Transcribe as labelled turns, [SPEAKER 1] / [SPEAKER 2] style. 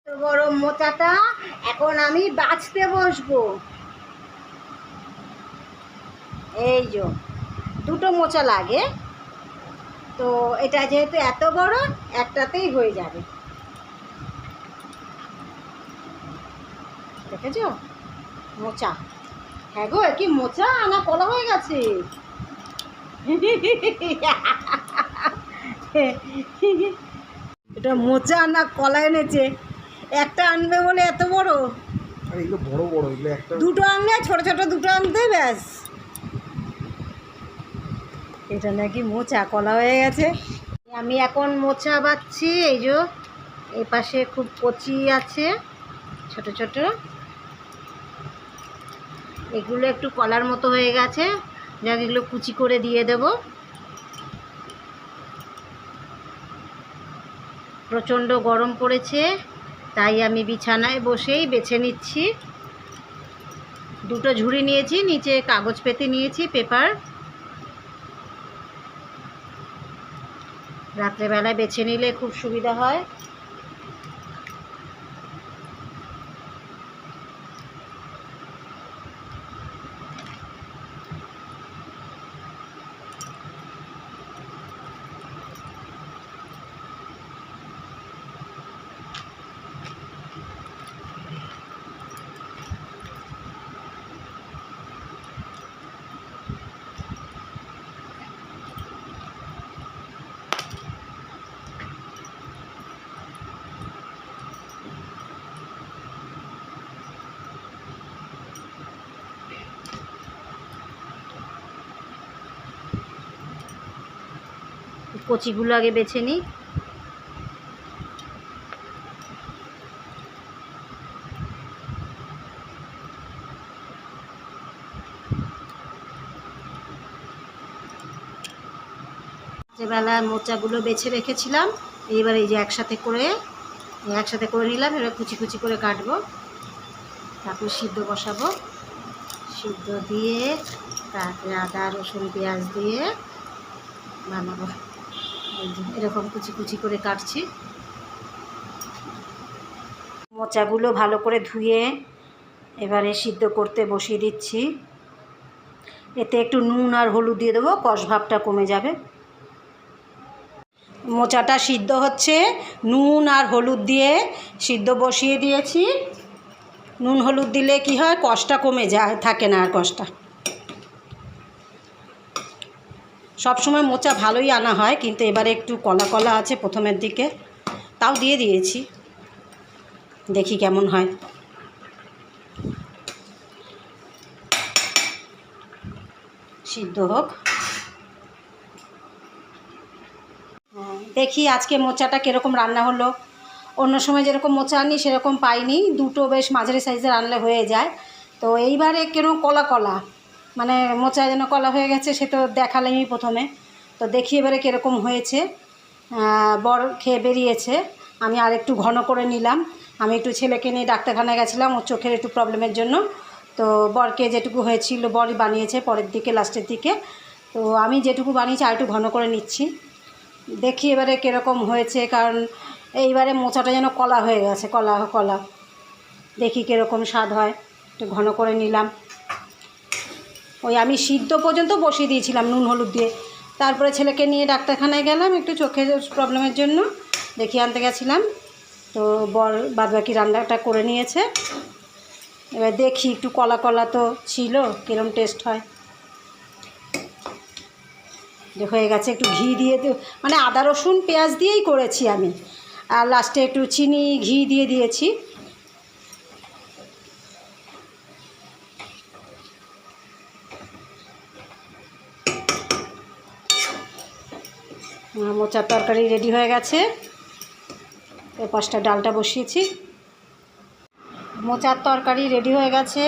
[SPEAKER 1] তো বড় মোচাটা এখন আমি বাছতে বসবো। এই যে দুটো মোচা লাগে, তো এটা যেহেতু এত বড় একটাতেই হয়ে যাবে। দেখেছো মোচা? হ্যাঁ গো, কি মোচা না কলা হয়ে গেছে। এটা মোচা না কলা এনেছে? একটা আনবে বলে এত বড়।
[SPEAKER 2] বড় বড় এগুলো একটা
[SPEAKER 1] দুটো আনলে, ছোট ছোট দুটো আনতে ব্যাস। এটা নাকি মোচা কলা হয়ে গেছে। আমি এখন মোচা বাচ্ছি। এই যে এই পাশে খুব কচি আছে ছোট ছোট, এগুলো একটু কলার মতো হয়ে গেছে, যাক এগুলো কুচি করে দিয়ে দেব। প্রচণ্ড গরম পড়েছে, তাই আমি বিছানায় বসেই বেছে নিচ্ছি। দুটো ঝুড়ি নিয়েছি, নিচে কাগজ পেতে নিয়েছি, পেপার। রাত্রেবেলায় বেছে নিলে খুব সুবিধা হয়। কচিগুলো আগে বেছে নিই। রাত্রেবেলা মোচাগুলো বেছে রেখেছিলাম, এইবার এই যে একসাথে করে নিলাম। এবার কুচি কুচি করে কাটবো, তারপর সিদ্ধ বসাবো। সিদ্ধ দিয়ে তারপরে আদা রসুন পেঁয়াজ দিয়ে বানাবো। এই যে এরকম কুচি কুচি করে কাটছি। মোচাগুলো ভালো করে ধুয়ে এবারে সিদ্ধ করতে বসিয়ে দিচ্ছি। এতে একটু নুন আর হলুদ দিয়ে দেবো, কষ ভাবটা কমে যাবে। মোচাটা সিদ্ধ হচ্ছে, নুন আর হলুদ দিয়ে সিদ্ধ বসিয়ে দিয়েছি। নুন হলুদ দিলে কি হয়, কষটা কমে যায়, থাকে না আর কষটা। সবসময় মোচা ভালোই আনা হয়, কিন্তু এবারে একটু কলা কলা আছে প্রথমের দিকে, তাও দিয়ে দিয়েছি, দেখি কেমন হয়। সিদ্ধ হোক, দেখি আজকে মোচাটা কীরকম রান্না হলো। অন্য সময় যেরকম মোচা আনি সেরকম পাইনি, দুটো বেশ মাঝারি সাইজের আনলে হয়ে যায়। তো এইবারে কেন কলা কলা, মানে মোচা যেন কলা হয়ে গেছে, সে তো দেখালেনি প্রথমে। তো দেখি এবারে কীরকম হয়েছে। বর খেয়ে বেরিয়েছে, আমি আর একটু ঘন করে নিলাম। আমি একটু ছেলেকে নিয়ে ডাক্তারখানায় গেছিলাম, ওর চোখের একটু প্রবলেমের জন্য। তো বরকে যেটুকু হয়েছিল বরই বানিয়েছে পরের দিকে, লাস্টের দিকে। তো আমি যেটুকু বানিয়েছি আর একটু ঘন করে নিচ্ছি। দেখি এবারে কীরকম হয়েছে, কারণ এইবারে মোচাটা যেন কলা হয়ে গেছে, কলা কলা। দেখি কীরকম স্বাদ হয়, একটু ঘন করে নিলাম। ওই আমি সিদ্ধ পর্যন্ত বসিয়ে দিয়েছিলাম নুন হলুদ দিয়ে। তারপরে ছেলেকে নিয়ে ডাক্তারখানায় গেলাম একটু চোখের প্রবলেমের জন্য, দেখিয়ে আনতে গেছিলাম। তো বর বাদবাকি রান্নাটা করে নিয়েছে। এবার দেখি একটু কলা কলা তো ছিল, কীরকম টেস্ট হয়। হয়ে গেছে, একটু ঘি দিয়ে মানে আদা রসুন পেঁয়াজ দিয়েই করেছি আমি, আর লাস্টে একটু চিনি ঘি দিয়ে দিয়েছি। মোচার তরকারি রেডি হয়ে গেছে। এর পাশটা ডালটা বসিয়েছি। মোচার তরকারি রেডি হয়ে গেছে।